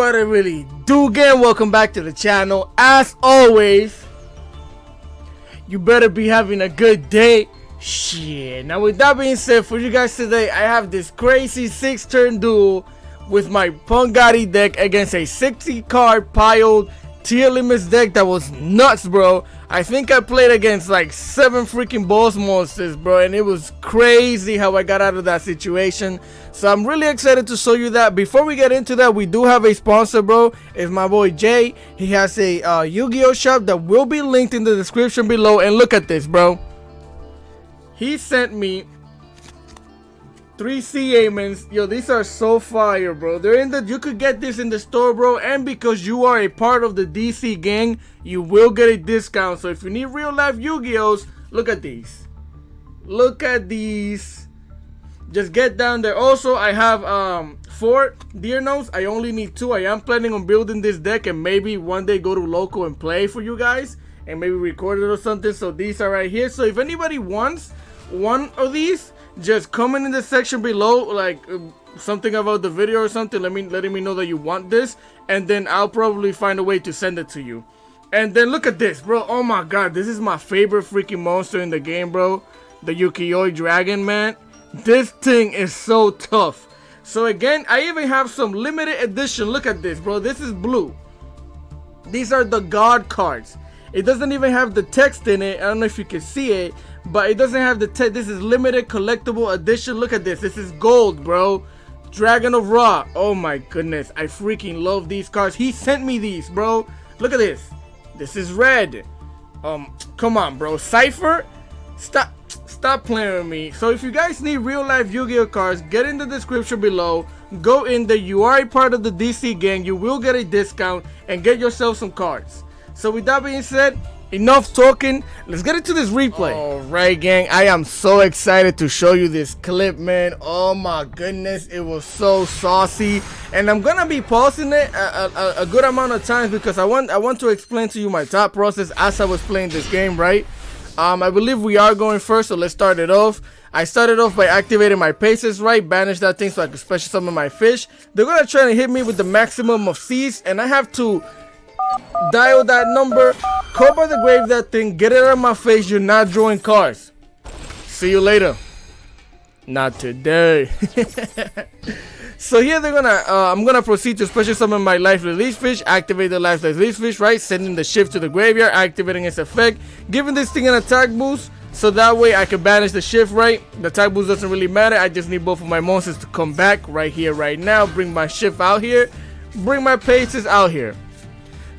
What it really do, gang? Welcome back to the channel. As always, you better be having a good day. Shit. Now with that being said, for you guys today, I have this crazy 6-turn duel with my Ghoti deck against a 60-card piled Tearlaments deck that was nuts, bro. I think I played against like 7 freaking boss monsters, bro, and it was crazy how I got out of that situation. So I'm really excited to show you that. Before we get into that, we do have a sponsor, bro. It's my boy Jay. He has a Yu-Gi-Oh shop that will be linked in the description below. And look at this, bro. He sent me 3 Tearlaments. Yo, these are so fire, bro. They're in the, you could get this in the store, bro, and because you are a part of the DC gang, you will get a discount. So if you need real life Yu-Gi-Ohs, look at these. Look at these. Just get down there. Also, I have 4 Deer Notes. I only need 2. I am planning on building this deck and maybe one day go to local and play for you guys and maybe record it or something. So these are right here. So if anybody wants one of these, just comment in the section below, like something about the video or something, letting me know that you want this, and then I'll probably find a way to send it to you. And then look at this, bro. Oh my god, this is my favorite freaking monster in the game, bro. The Ukiyo Dragon, man. This thing is so tough. So again, I even have some limited edition. Look at this, bro. This is blue. These are the God cards. It doesn't even have the text in it. I don't know if you can see it, but it doesn't have the text. This is limited collectible edition. Look at this. This is gold, bro. Dragon of Ra. Oh my goodness. I freaking love these cards. He sent me these, bro. Look at this. This is red. Come on, bro. Cypher. Stop playing with me. So if you guys need real life Yu-Gi-Oh cards, get in the description below. Go in there. You are a part of the DC gang. You will get a discount and get yourself some cards. So with that being said, enough talking, let's get into this replay. Alright, gang, I am so excited to show you this clip, man. Oh my goodness, it was so saucy, and I'm gonna be pausing it a good amount of times because I want to explain to you my thought process as I was playing this game, right? I believe we are going first, so let's start it off. I started off by activating my paces, right? Banish that thing so I can special summon my fish. They're gonna try to hit me with the maximum of C's, and I have to dial that number, call by the grave that thing, get it out of my face. You're not drawing cards. See you later. Not today. So here they're gonna I'm gonna proceed to special summon my life release fish, activate the life release fish, right? Sending the shift to the graveyard, activating its effect, giving this thing an attack boost, so that way I can banish the shift, right? The attack boost doesn't really matter. I just need both of my monsters to come back right here, right now. Bring my shift out here, bring my paces out here.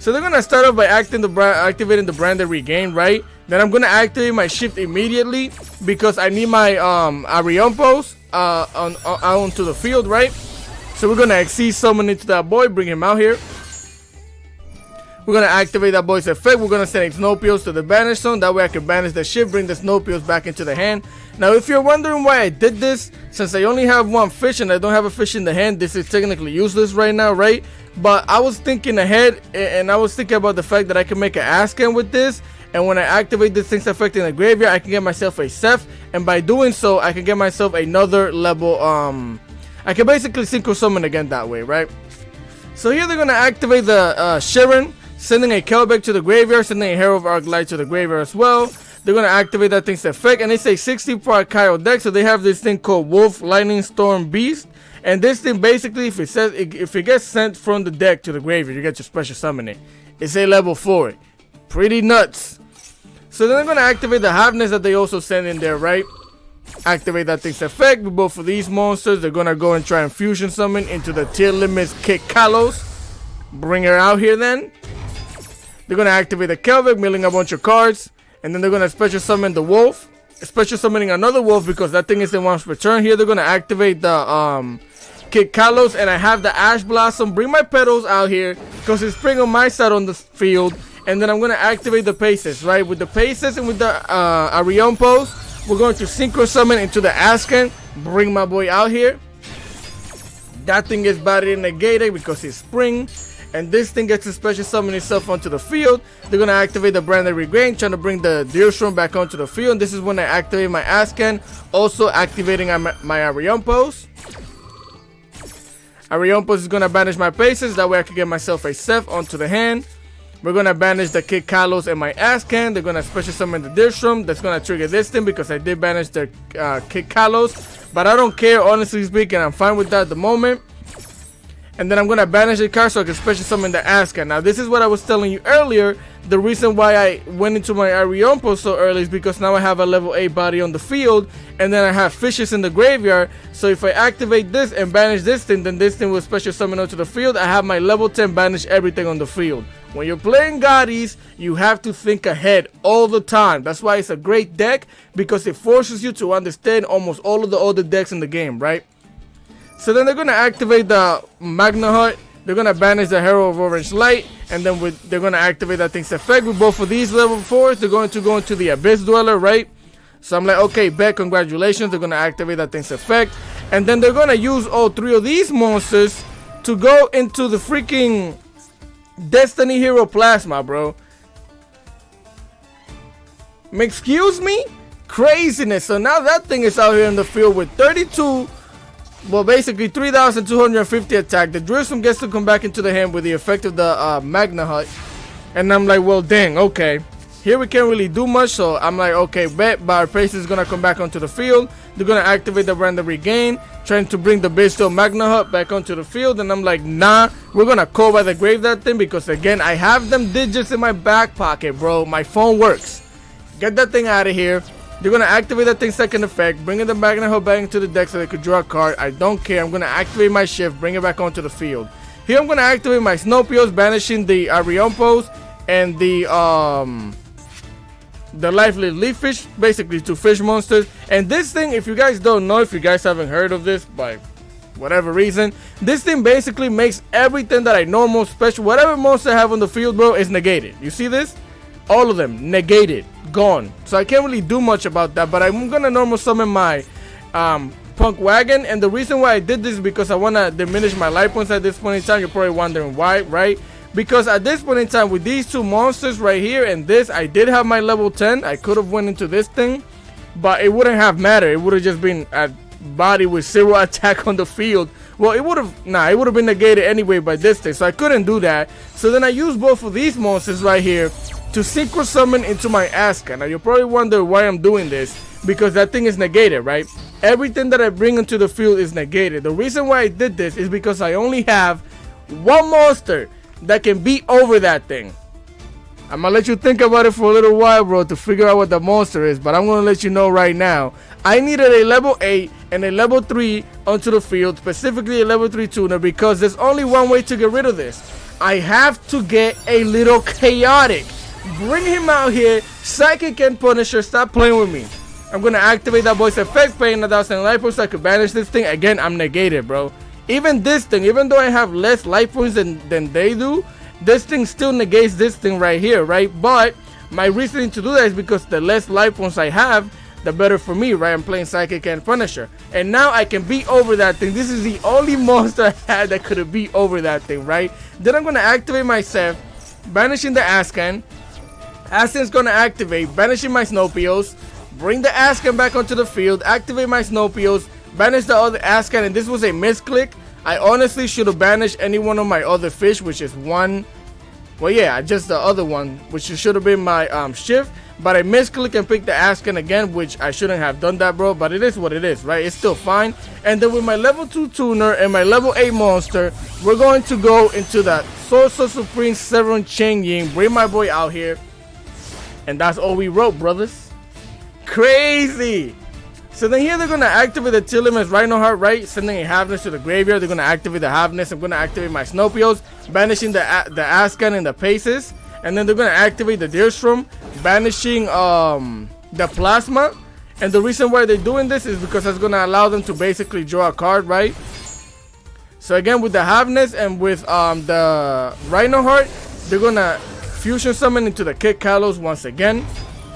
So they're gonna start off by activating the branded regain, right? Then I'm gonna activate my shift immediately because I need my Ariompos onto the field, right? So we're gonna exceed summon into that boy, bring him out here. We're gonna activate that boy's effect. We're gonna send Snowpills to the banish zone. That way I can banish the shift, bring the Snowpills back into the hand. Now if you're wondering why I did this, since I only have 1 fish and I don't have a fish in the hand, this is technically useless right now, right? But I was thinking ahead, and I was thinking about the fact that I can make an Ascan with this, and when I activate this thing's effect in the graveyard, I can get myself a Ceph, and by doing so I can get myself another level. I can basically synchro summon again that way, right? So here they're gonna activate the Sharon, sending a Kelbeck to the graveyard, sending a Hero of Arclight to the graveyard as well. They're gonna activate that thing's effect, and it's a 60-part Kyle deck, so they have this thing called Wolf Lightning Storm Beast. And this thing basically, if it gets sent from the deck to the graveyard, you get your special summoning. It's a level 4. Pretty nuts. So then they're gonna activate the Halfness that they also send in there, right? Activate that thing's effect with both of these monsters. They're gonna go and try and fusion summon into the Tearlaments Kick Kalos. Bring her out here then. They're gonna activate the Kelbeck, milling a bunch of cards. And then they're gonna special summon the Wolf. Special summoning another Wolf because that thing is in one's return. Here they're gonna activate the Kick Kalos, and I have the Ash Blossom. Bring my petals out here because it's spring on my side on the field. And then I'm gonna activate the paces, right? With the paces and with the Ariompos, we're going to synchro summon into the Ascan. Bring my boy out here. That thing gets battered negated because it's spring. And this thing gets to special summon itself onto the field. They're gonna activate the branded regain, trying to bring the Deerstrom back onto the field. And this is when I activate my Ascan, also activating my Ariompos. Ariompos is gonna banish my Paces. That way I can get myself a Seth onto the hand. We're gonna banish the Kid Kalos and my Ascan. They're gonna special summon the Deerstrom. That's gonna trigger this thing because I did banish the Kid Kalos. But I don't care, honestly speaking. I'm fine with that at the moment. And then I'm gonna banish the card so I can special summon the Ascan. Now this is what I was telling you earlier. The reason why I went into my Ariompo so early is because now I have a level 8 body on the field. And then I have fishes in the graveyard. So if I activate this and banish this thing, then this thing will special summon onto the field. I have my level 10 banish everything on the field. When you're playing Ghoties, you have to think ahead all the time. That's why it's a great deck, because it forces you to understand almost all of the other decks in the game, right? So then they're going to activate the Magna Hut. They're going to banish the Hero of Orange Light. And then they're going to activate that thing's effect. With both of these level 4s, they're going to go into the Abyss Dweller, right? So I'm like, okay, bet, congratulations. They're going to activate that thing's effect. And then they're going to use all 3 of these monsters to go into the freaking Destiny Hero Plasma, bro. Excuse me? Craziness. So now that thing is out here in the field with 32... well, basically 3,250 attack. The Deerstrom gets to come back into the hand with the effect of the Magna Hut. And I'm like, well, dang, okay. Here we can't really do much, so I'm like, okay, bet. But our Pace is going to come back onto the field. They're going to activate the Random Regain, trying to bring the Bestial Magna Hut back onto the field. And I'm like, nah, we're going to call by the grave that thing, because, again, I have them digits in my back pocket, bro. My phone works. Get that thing out of here. They're going to activate that thing's second effect, bringing the Magna Hut back into the deck so they could draw a card. I don't care. I'm going to activate my Shift, bring it back onto the field. Here I'm going to activate my Snowpios, banishing the Ariompos and the Lifeless Leaf Fish, basically 2 fish monsters. And this thing, if you guys don't know, if you guys haven't heard of this by whatever reason, this thing basically makes everything that I normal special, whatever monster I have on the field, bro, is negated. You see this? All of them negated, gone. So I can't really do much about that, but I'm gonna normal summon my Punk Wagon. And the reason why I did this is because I want to diminish my life points at this point in time. You're probably wondering why, right? Because at this point in time, with these 2 monsters right here and this, I did have my level 10. I could have went into this thing, but it wouldn't have mattered. It would have just been a body with 0 attack on the field. Well, it would have been negated anyway by this thing, so I couldn't do that. So then I used both of these monsters right here to synchro summon into my Ascan. Now you're probably wondering why I'm doing this, because that thing is negated, right? Everything that I bring into the field is negated. The reason why I did this is because I only have 1 monster that can beat over that thing. I'm gonna let you think about it for a little while, bro, to figure out what the monster is, but I'm gonna let you know right now. I needed a level 8 and a level 3 onto the field, specifically a level 3 tuner, because there's only one way to get rid of this. I have to get a little chaotic. Bring him out here, Psychic and Punisher, stop playing with me. I'm gonna activate that boy's effect, paying 1,000 life points so I could banish this thing. Again, I'm negated, bro. Even this thing, even though I have less life points than they do, this thing still negates this thing right here, right? But my reasoning to do that is because the less life points I have, the better for me, right? I'm playing Psychic and Punisher. And now I can beat over that thing. This is the only monster I had that could have beat over that thing, right? Then I'm gonna activate my Seth, banishing the Ascan. Ascan's gonna activate, banishing my Snowpios, bring the Ascan back onto the field, activate my Snowpios, banish the other Ascan, and this was a misclick. I honestly should have banished any one of my other fish, which is one. Well, yeah, just the other one, which should have been my Shift. But I misclick and pick the Ascan again, which I shouldn't have done that, bro. But it is what it is, right? It's still fine. And then with my level 2 tuner and my level 8 monster, we're going to go into that Sorcerer Supreme Severin Cheng Ying. Bring my boy out here. And that's all we wrote, brothers. Crazy. So then here they're going to activate the Tearlaments Rhino Heart, right? Sending a Halfness to the graveyard. They're going to activate the Halfness. I'm going to activate my Snowpios, banishing the Ascan and the Paces. And then they're going to activate the Deerstrom, banishing the Plasma. And the reason why they're doing this is because it's going to allow them to basically draw a card, right? So again, with the Halfness and with the Rhino Heart, they're going to fusion summon into the Kid Kalos once again.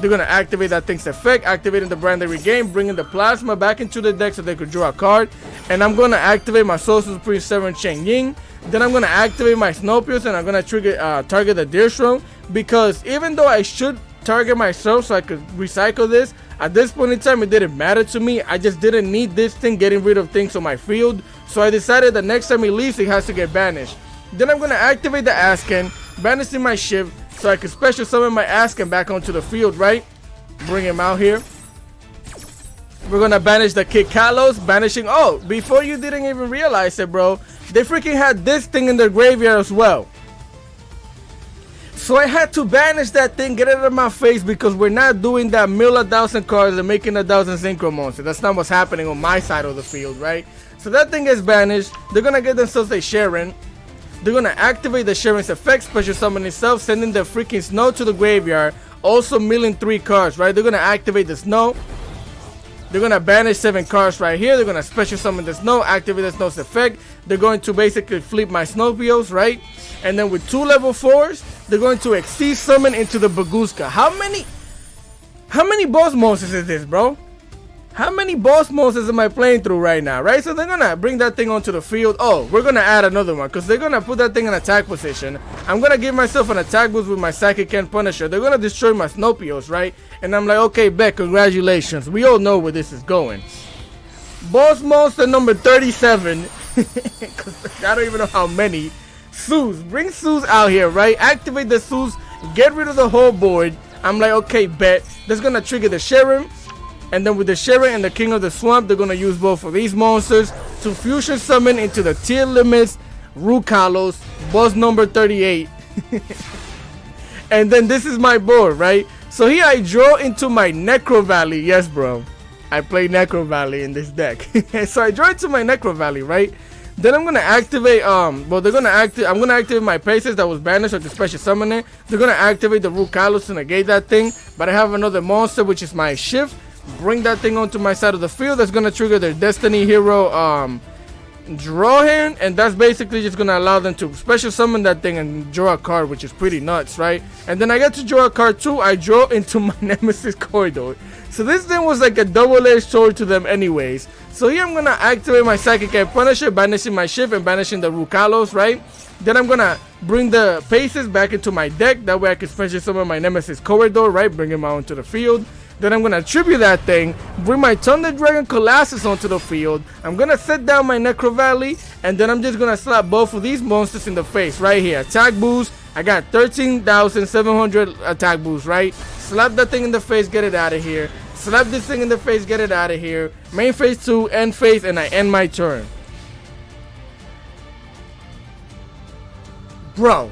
They're going to activate that thing's effect, activating the Branded Regain, bringing the Plasma back into the deck so they could draw a card. And I'm going to activate my Sorcerer Supreme Severin Cheng Ying. Then I'm going to activate my Snowpios and I'm going to trigger target the Deerstrom. Because even though I should target myself so I could recycle this, at this point in time it didn't matter to me. I just didn't need this thing getting rid of things on my field. So I decided the next time he leaves, he has to get banished. Then I'm gonna activate the Asken, banishing my shift, so I can special summon my Asken back onto the field, right? Bring him out here. We're gonna banish the Kid Kalos, banishing. Oh, before you didn't even realize it, bro, they freaking had this thing in their graveyard as well. So I had to banish that thing, get it out of my face, because we're not doing that mill 1,000 cards and making 1,000 synchro monsters. That's not what's happening on my side of the field, right? So that thing is banished. They're gonna get themselves a Sharon. They're gonna activate the Sharon's effect, special summon itself, sending the freaking Snow to the graveyard, also milling 3 cards, right? They're gonna activate the Snow. They're gonna banish 7 cards right here. They're gonna special summon the Snow, activate the Snow's effect. They're going to basically flip my Snowpios, right? And then with 2 level 4s, they're going to exceed summon into the Baguska. How many boss monsters is this, bro? How many boss monsters am I playing through right now, right? So they're gonna bring that thing onto the field. Oh, we're gonna add another one because they're gonna put that thing in attack position. I'm gonna give myself an attack boost with my Psychic and Punisher. They're gonna destroy my Snowpios, right? And I'm like, okay, bet, congratulations. We all know where this is going. Boss monster number 37. I don't even know how many. Suze, bring Suze out here, right? Activate the Suze, get rid of the whole board. I'm like, okay, bet. That's gonna trigger the Sharon. And then with the Sharon and the King of the Swamp, they're gonna use both of these monsters to fusion summon into the Tearlaments, Rukalos, boss number 38. And then this is my board, right? So here I draw into my Necro Valley. Yes, bro. I play Necro Valley in this deck. So I draw into my Necro Valley, right? Then I'm gonna activate I'm gonna activate my Paces that was banished, so I can special summon it. They're gonna activate the Rukalos to negate that thing. But I have another monster, which is my Shift. Bring that thing onto my side of the field. That's gonna trigger their Destiny Hero draw hand, and that's basically just gonna allow them to special summon that thing and draw a card, which is pretty nuts, right? And then I get to draw a card too. I draw into my Nemesis Corridor. So this thing was like a double-edged sword to them anyways. So here I'm gonna activate my Psychic and Punisher, banishing my Shift and banishing the Rukalos, right? Then I'm gonna bring the Paces back into my deck. That way I can special summon my Nemesis Corridor, right? Bring him out into the field. Then I'm gonna tribute that thing, bring my Thunder Dragon Colossus onto the field. I'm gonna set down my Necro Valley, and then I'm just gonna slap both of these monsters in the face right here. Attack boost. I got 13,700 attack boost, right? Slap that thing in the face, get it out of here. Slap this thing in the face, get it out of here. Main phase 2, end phase, and I end my turn. Bro.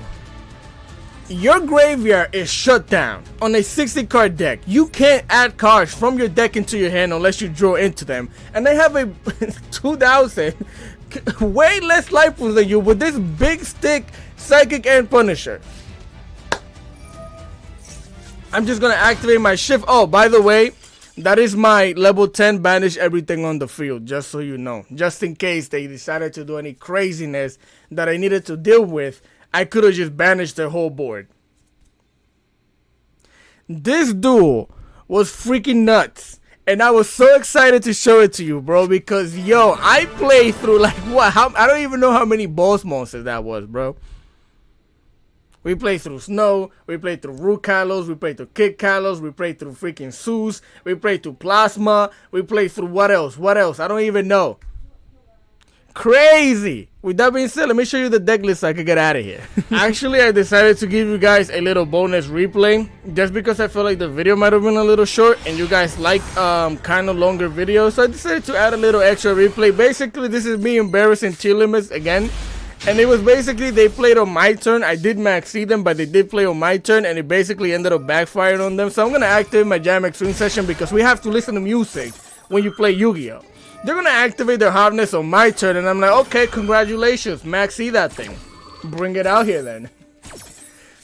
Your graveyard is shut down on a 60 card deck. You can't add cards from your deck into your hand unless you draw into them. And they have a 2000 way less life pool than you with this big stick Psychic and Punisher. I'm just gonna activate my Shift. Oh, by the way, that is my level 10 banish everything on the field, just so you know. Just in case they decided to do any craziness that I needed to deal with, I could have just banished the whole board. This duel was freaking nuts. And I was so excited to show it to you, bro. Because, yo, I played through like, what? I don't even know how many boss monsters that was, bro. We played through Snow. We played through Rukalos. We played through Kid Kalos. We played through freaking Zeus. We played through Plasma. We played through what else? What else? I don't even know. Crazy. With that being said, let me show you the deck list so I can get out of here. Actually, I decided to give you guys a little bonus replay just because I felt like the video might have been a little short and you guys like kind of longer videos. So I decided to add a little extra replay. Basically, this is me embarrassing Tearlaments again. And it was basically they played on my turn. I did max see them, but they did play on my turn, and it basically ended up backfiring on them. So I'm gonna activate my Jam Extreme session because we have to listen to music when you play Yu-Gi-Oh! They're gonna activate their hardness on my turn, and I'm like, okay, congratulations, max see that thing. Bring it out here then.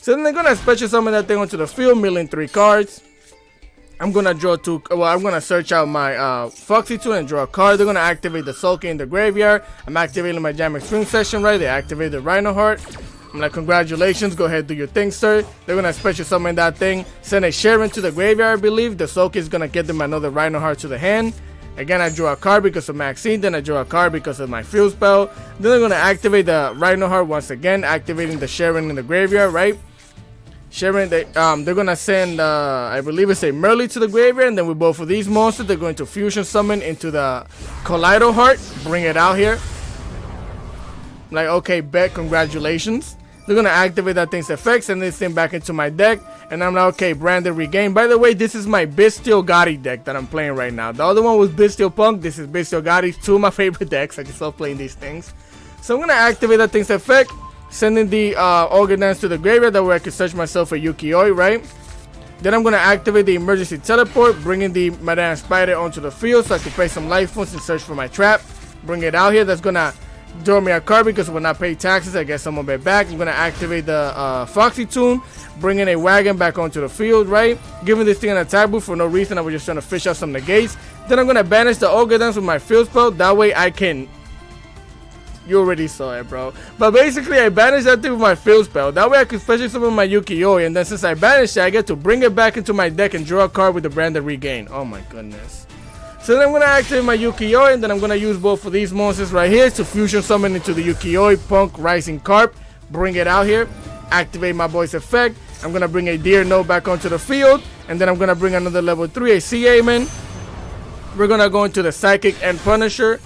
So then they're gonna special summon that thing onto the field, milling 3 cards. I'm gonna draw 2. Well, I'm gonna search out my Foxy 2 and draw a card. They're gonna activate the Sulky in the graveyard. I'm activating my Jam Extreme session, right? They activate the Rhino Heart. I'm like, congratulations, go ahead, do your thing, sir. They're gonna special summon that thing, send a Sharon to the graveyard, I believe. The Sulky is gonna get them another Rhino Heart to the hand. Again, I draw a card because of Maxine, then I draw a card because of my field spell. Then they're gonna activate the Rhino Heart once again, activating the Sharon in the graveyard, right? Sharon, they're gonna send, I believe it's a Merly to the graveyard, and then with both of these monsters, they're going to fusion summon into the Kaleido Heart, bring it out here. Like, okay, bet, congratulations. They're gonna activate that thing's effects and this thing back into my deck. And I'm like, okay, branded regain. By the way, this is my Bestial Ghoti deck that I'm playing right now. The other one was Bestial P.U.N.K. This is Bestial Ghoti. Two of my favorite decks. I just love playing these things. So I'm gonna activate that thing's effect, sending the Ogre Dance to the graveyard. That way I can search myself for Ukiyo-e, right? Then I'm gonna activate the emergency teleport, bringing the Madame Spider onto the field so I can pay some life points and search for my trap. Bring it out here. That's gonna draw me a card because when I pay taxes, I get some of it back. I'm gonna activate the Foxy Tune, bringing a wagon back onto the field, right? Giving this thing an attack boost for no reason. I was just trying to fish out some negates. Then I'm gonna banish the Ogre Dance with my field spell. That way I can. You already saw it, bro. But basically, I banished that thing with my field spell. That way I can special summon my Ukiyo-e. And then since I banished it, I get to bring it back into my deck and draw a card with the branded regain. Oh my goodness. So then I'm going to activate my Ukiyo-e, and then I'm going to use both of these monsters right here to fusion summon into the Ukiyo-e P.U.N.K Rising Carp. Bring it out here. Activate my boy's effect. I'm going to bring a Deer Note back onto the field. And then I'm going to bring another level 3, a Tearlaments. We're going to go into the Psychic and Punisher.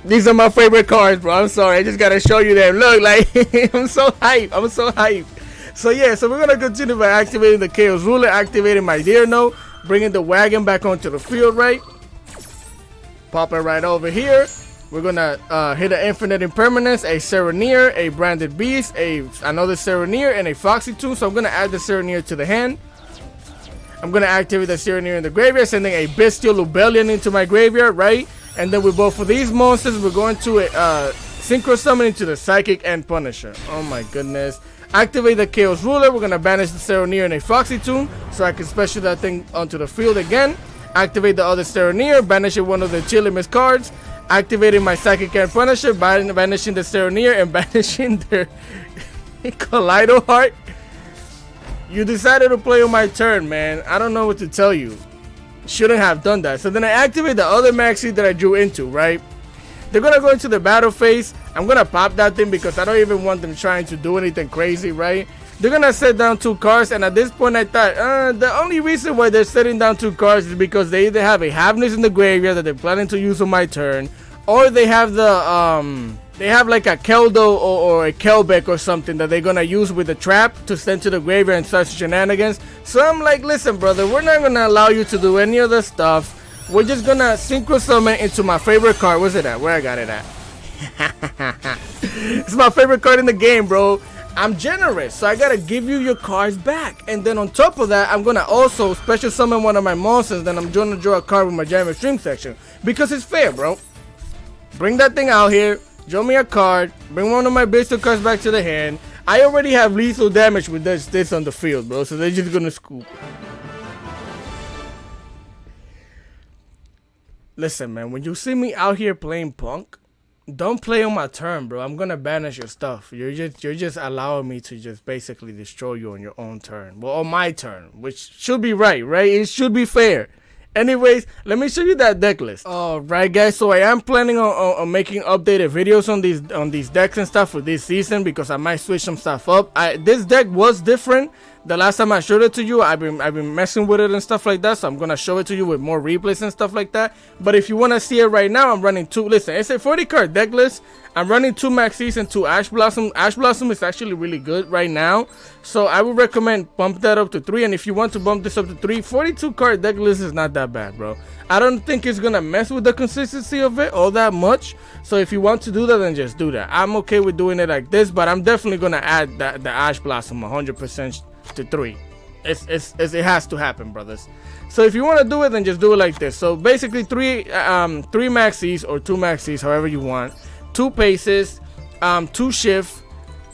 These are my favorite cards, bro. I'm sorry. I just got to show you them. Look, like, I'm so hyped. I'm so hyped. So yeah, so we're gonna continue by activating the Chaos Ruler, activating my Deer Note, bringing the wagon back onto the field, right? Pop it right over here. We're gonna hit an Infinite Impermanence, a Sereneer, a Branded Beast, another Sereneer, and a Foxy Tune. So I'm gonna add the Sereneer to the hand. I'm gonna activate the Sereneer in the graveyard, sending a Bestial Lubellion into my graveyard, right? And then with both of these monsters, we're going to Synchro Summon into the Psychic and Punisher. Oh my goodness. Activate the Chaos Ruler. We're going to banish the Sereneer and a Foxy Tune so I can special that thing onto the field again. Activate the other Sereneer, banishing one of the Tearlaments cards. Activating my Psychic and Punisher, banishing the Sereneer and banishing their Kaleido Heart. You decided to play on my turn, man. I don't know what to tell you. Shouldn't have done that. So then I activate the other Maxi that I drew into, right? They're going to go into the battle phase. I'm going to pop that thing because I don't even want them trying to do anything crazy, right? They're going to set down 2 cards. And at this point, I thought, the only reason why they're setting down 2 cards is because they either have a Havness in the graveyard that they're planning to use on my turn. Or they have the, they have like a Keldo or a Kelbeck or something that they're going to use with the trap to send to the graveyard and start shenanigans. So I'm like, listen, brother, we're not going to allow you to do any other stuff. We're just gonna synchro summon into my favorite card. Where's it at? Where I got it at? It's my favorite card in the game, bro. I'm generous, so I gotta give you your cards back. And then on top of that, I'm gonna also special summon one of my monsters. Then I'm gonna draw a card with my Jam Extreme section. Because it's fair, bro. Bring that thing out here. Draw me a card. Bring one of my Bestial cards back to the hand. I already have lethal damage with this on the field, bro. So they're just gonna scoop. Listen, man, when you see me out here playing P.U.N.K, don't play on my turn, bro. I'm gonna banish your stuff. You're just allowing me to just basically destroy you on your own turn. Well, on my turn, which should be right? It should be fair. Anyways, let me show you that deck list. Alright, guys, so I am planning on making updated videos on these decks and stuff for this season because I might switch some stuff up. This deck was different. The last time I showed it to you, I've been messing with it and stuff like that, so I'm gonna show it to you with more replays and stuff like that. But if you want to see it right now, I'm running 2. Listen, it's a 40 card deck list. I'm running 2 Maxis and 2 Ash Blossom. Ash Blossom is actually really good right now, so I would recommend bump that up to 3. And if you want to bump this up to 3, 42 card deck list is not that bad, bro. I don't think it's gonna mess with the consistency of it all that much. So if you want to do that, then just do that. I'm okay with doing it like this, but I'm definitely gonna add the Ash Blossom 100% to 3. It has to happen, brothers. So if you want to do it, then just do it like this. So basically 3 Maxis or 2 Maxis, however you want. 2 Paces, 2 Shift,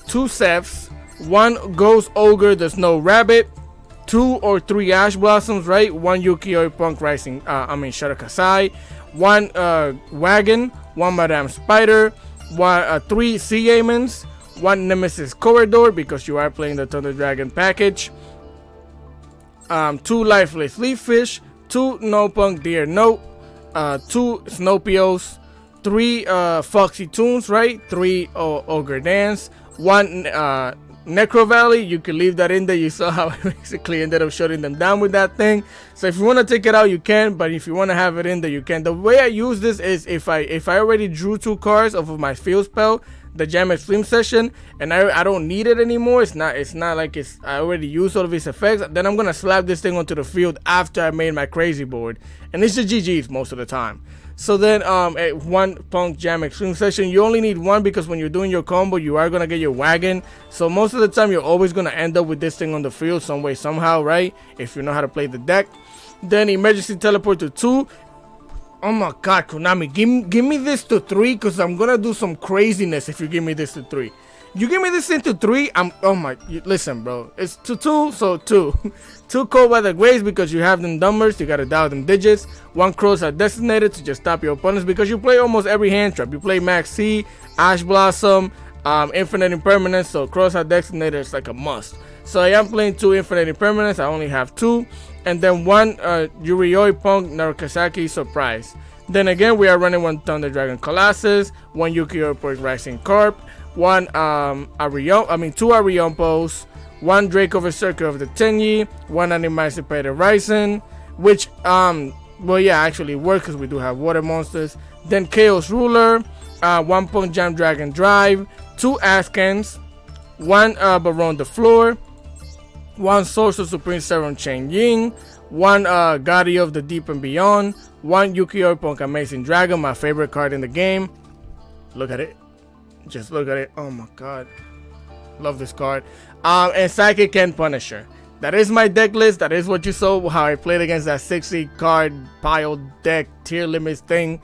2 Cephs, 1 Ghost Ogre, there's no Rabbit, 2 or 3 Ash Blossoms, right? 1 Ukiyo-e P.U.N.K Rising, Shara Kasai, 1 Wagon, 1 Madame Spider, 3 Tearlaments, 1 Nemesis Corridor because you are playing the Thunder Dragon package, 2 Lifeless Leaf Fish, 2 No P.U.N.K Deer Note, 2 Snopios, 3 Foxy Tunes, right? 3 Ogre Dance, 1 Necro Valley, you can leave that in there. You saw how I basically ended up shutting them down with that thing. So if you want to take it out, you can, but if you want to have it in there, you can. The way I use this is if I already drew 2 cards off of my field spell, the Jam Extreme session, and I don't need it anymore. It's not like I already used all of its effects. Then I'm gonna slap this thing onto the field after I made my crazy board, and it's just GG's most of the time. So then at 1 Punk Jam Extreme session, you only need 1 because when you're doing your combo, you are gonna get your wagon. So most of the time, you're always gonna end up with this thing on the field some way, somehow, right? If you know how to play the deck. Then emergency teleport to 2. Oh my god, Konami, give me this to 3 because I'm gonna do some craziness if you give me this to 3. You give me this into 3, listen, bro. It's to 2, so 2. 2 Cold by the Graves because you have them numbers, you gotta dial them digits. 1 Crows are designated to just stop your opponents because you play almost every hand trap. You play Max C, Ash Blossom, Infinite Impermanence, so Crows are designated is like a must. So I am playing 2 Infinite Impermanence, I only have 2. And then 1 Yurioi Punk Narukasaki Surprise. Then again, we are running 1 Thunder Dragon Colossus, 1 Yu-Gi-Oh! Point Rising Carp, 2 Ariompos, 1 Draco Berserker of the Tenyi, 1 Unemancipated Rising, which well, yeah, actually works because we do have water monsters. Then Chaos Ruler, 1 Punk Jam Dragon Drive, 2 Askans, 1 Baron the Floor, 1 Sorcerer Supreme Serum Chain Ying, 1 Ghoti of the Deep and Beyond, 1 Yu-Gi-Oh! Punk Amazing Dragon, my favorite card in the game. Look at it. Just look at it. Oh my god. Love this card. And Psychic Ken Punisher. That is my deck list. That is what you saw, how I played against that 60 card pile deck tier limits thing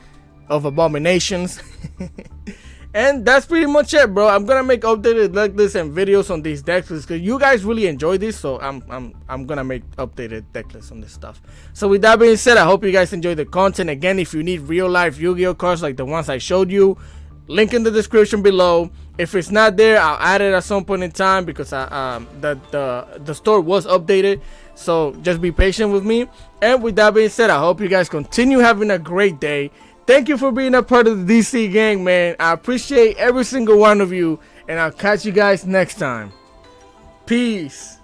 of abominations. And that's pretty much it, bro. I'm gonna make updated deck lists and videos on these deck lists because you guys really enjoy this, so I'm gonna make updated deck lists on this stuff. So with that being said, I hope you guys enjoy the content. Again, if you need real life Yu-Gi-Oh cards like the ones I showed you, link in the description below. If it's not there, I'll add it at some point in time because the store was updated. So just be patient with me. And with that being said, I hope you guys continue having a great day. Thank you for being a part of the DC gang, man. I appreciate every single one of you, and I'll catch you guys next time. Peace.